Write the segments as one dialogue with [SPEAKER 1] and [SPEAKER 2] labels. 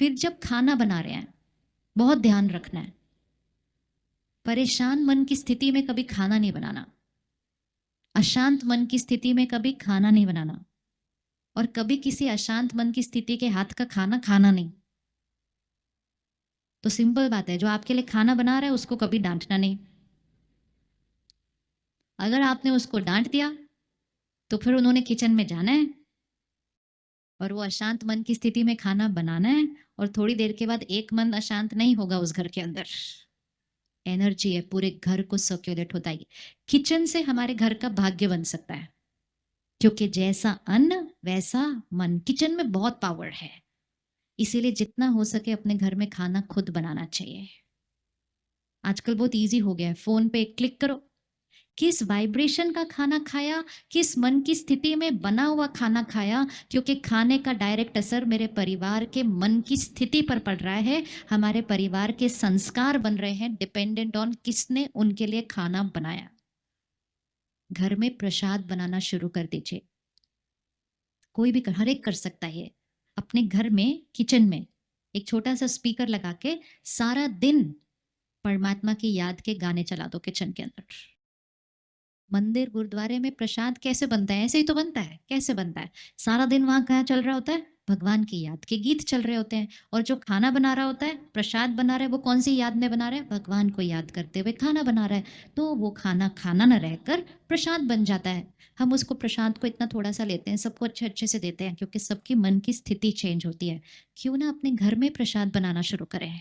[SPEAKER 1] फिर जब खाना बना रहे हैं, बहुत ध्यान रखना है, परेशान मन की स्थिति में कभी खाना नहीं बनाना, अशांत मन की स्थिति में कभी खाना नहीं बनाना, और कभी किसी अशांत मन की स्थिति के हाथ का खाना खाना नहीं। तो सिंपल बात है, जो आपके लिए खाना बना रहा है उसको कभी डांटना नहीं। अगर आपने उसको डांट दिया तो फिर उन्होंने किचन में जाना है और वो अशांत मन की स्थिति में खाना बनाना है, और थोड़ी देर के बाद एक मन अशांत नहीं होगा उस घर के अंदर। एनर्जी है, पूरे घर को सर्कुलेट होता है। किचन से हमारे घर का भाग्य बन सकता है, क्योंकि जैसा अन्न वैसा मन। किचन में बहुत पावर है, इसीलिए जितना हो सके अपने घर में खाना खुद बनाना चाहिए। आजकल बहुत इजी हो गया है, फोन पे एक क्लिक करो, किस वाइब्रेशन का खाना खाया, किस मन की स्थिति में बना हुआ खाना खाया, क्योंकि खाने का डायरेक्ट असर मेरे परिवार के मन की स्थिति पर पड़ रहा है। हमारे परिवार के संस्कार बन रहे हैं डिपेंडेंट ऑन किसने उनके लिए खाना बनाया। घर में प्रसाद बनाना शुरू कर दीजिए। कोई भी हर एक कर सकता है। अपने घर में किचन में एक छोटा सा स्पीकर लगा के सारा दिन परमात्मा की याद के गाने चला दो किचन के अंदर। मंदिर गुरुद्वारे में प्रसाद कैसे बनता है? ऐसे ही तो बनता है। कैसे बनता है? सारा दिन वहां क्या चल रहा होता है? भगवान की याद के गीत चल रहे होते हैं। और जो खाना बना रहा होता है, प्रसाद बना रहा है, वो कौन सी याद में बना रहा है? भगवान को याद करते हुए खाना बना रहा है। तो वो खाना खाना न रहकर प्रसाद बन जाता है। हम उसको प्रसाद को इतना थोड़ा सा लेते हैं, सबको अच्छे अच्छे से देते हैं, क्योंकि सबकी मन की स्थिति चेंज होती है। क्यों ना अपने घर में प्रसाद बनाना शुरू करें?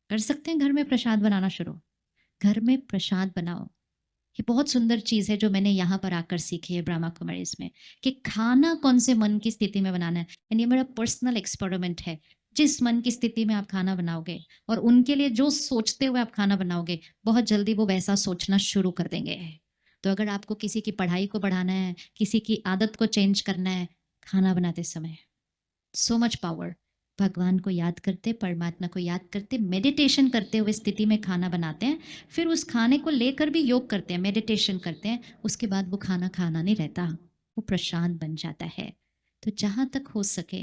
[SPEAKER 1] कर सकते हैं घर में प्रसाद बनाना शुरू। घर में प्रसाद बनाओ। ये बहुत सुंदर चीज़ है जो मैंने यहाँ पर आकर सीखी है ब्रह्मा कुमारीज में, कि खाना कौन से मन की स्थिति में बनाना है। यानी ये मेरा पर्सनल एक्सपेरिमेंट है। जिस मन की स्थिति में आप खाना बनाओगे और उनके लिए जो सोचते हुए आप खाना बनाओगे, बहुत जल्दी वो वैसा सोचना शुरू कर देंगे। तो अगर आपको किसी की पढ़ाई को बढ़ाना है, किसी की आदत को चेंज करना है, खाना बनाते समय सो मच पावर। भगवान को याद करते, परमात्मा को याद करते, मेडिटेशन करते हुए स्थिति में खाना बनाते हैं। फिर उस खाने को लेकर भी योग करते हैं, मेडिटेशन करते हैं। उसके बाद वो खाना खाना नहीं रहता, वो प्रसाद बन जाता है। तो जहाँ तक हो सके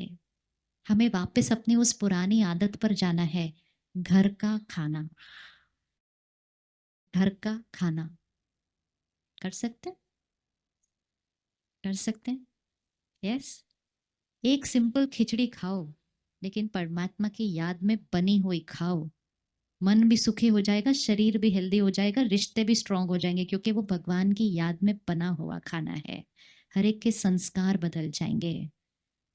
[SPEAKER 1] हमें वापस अपनी उस पुरानी आदत पर जाना है। घर का खाना, घर का खाना कर सकते हैं? कर सकते हैं? यस। एक सिंपल खिचड़ी खाओ, लेकिन परमात्मा की याद में बनी हुई खाओ। मन भी सुखी हो जाएगा, शरीर भी हेल्दी हो जाएगा, रिश्ते भी स्ट्रांग हो जाएंगे, क्योंकि वो भगवान की याद में बना हुआ खाना है। हर एक के संस्कार बदल जाएंगे।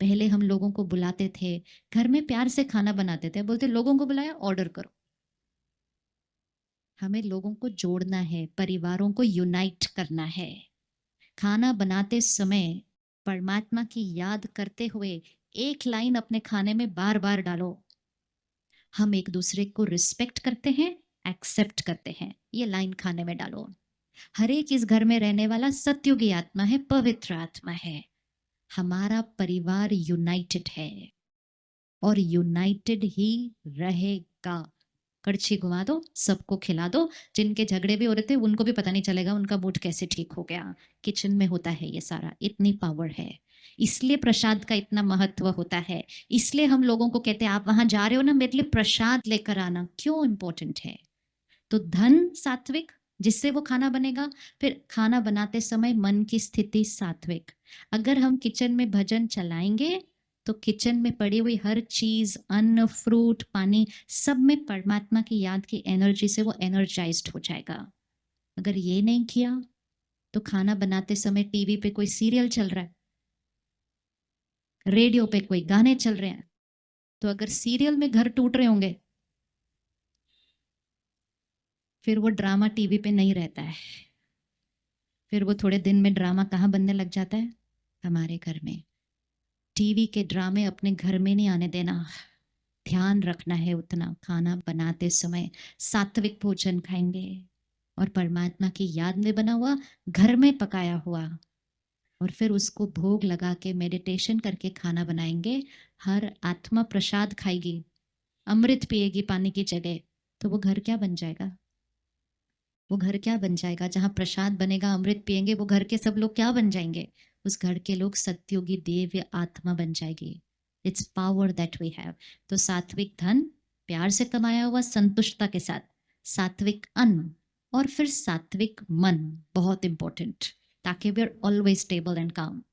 [SPEAKER 1] पहले हम लोगों को बुलाते थे, घर में प्यार से खाना बनाते थे, बोलते लोगों को बुलाया, ऑर्डर करो। हमें लोगों को जोड़ना है, परिवारों को यूनाइट करना है। खाना बनाते समय परमात्मा की याद करते हुए एक लाइन अपने खाने में बार बार डालो, हम एक दूसरे को रिस्पेक्ट करते हैं, एक्सेप्ट करते हैं। ये लाइन खाने में डालो। हर एक इस घर में रहने वाला सत्युगी आत्मा है, पवित्र आत्मा है। हमारा परिवार यूनाइटेड है और यूनाइटेड ही रहेगा। कड़छी घुमा दो, सबको खिला दो। जिनके झगड़े भी हो रहे थे उनको भी पता नहीं चलेगा उनका मूड कैसे ठीक हो गया। किचन में होता है ये सारा, इतनी पावर है। इसलिए प्रसाद का इतना महत्व होता है। इसलिए हम लोगों को कहते हैं आप वहां जा रहे हो ना, मेरे लिए प्रसाद लेकर आना। क्यों इंपॉर्टेंट है? तो धन सात्विक, जिससे वो खाना बनेगा। फिर खाना बनाते समय मन की स्थिति सात्विक। अगर हम किचन में भजन चलाएंगे तो किचन में पड़ी हुई हर चीज, अन्न, फ्रूट, पानी, सब में परमात्मा की याद की एनर्जी से वो एनर्जाइज्ड हो जाएगा। अगर ये नहीं किया तो खाना बनाते समय टीवी पे कोई सीरियल चल रहा है, रेडियो पे कोई गाने चल रहे हैं, तो अगर सीरियल में घर टूट रहे होंगे, फिर वो ड्रामा टीवी पे नहीं रहता है। फिर वो थोड़े दिन में ड्रामा कहाँ बनने लग जाता है? हमारे घर में। टीवी के ड्रामे अपने घर में नहीं आने देना। ध्यान रखना है उतना। खाना बनाते समय सात्विक भोजन खाएंगे और परमात्मा की याद में बना हुआ, घर में पकाया हुआ, और फिर उसको भोग लगा के मेडिटेशन करके खाना बनाएंगे। हर आत्मा प्रसाद खाएगी, अमृत पिएगी पानी की जगह। तो वो घर क्या बन जाएगा? वो घर क्या बन जाएगा? जहाँ प्रसाद बनेगा, अमृत पिएंगे, वो घर के सब लोग क्या बन जाएंगे? उस घर के लोग सत्योगी देव या आत्मा बन जाएगी। It's power that we have. तो सात्विक धन, प्यार से कमाया हुआ संतुष्टता के साथ, सात्विक अन्न, और फिर सात्विक मन, बहुत इंपॉर्टेंट, ताकि we are always stable and काम।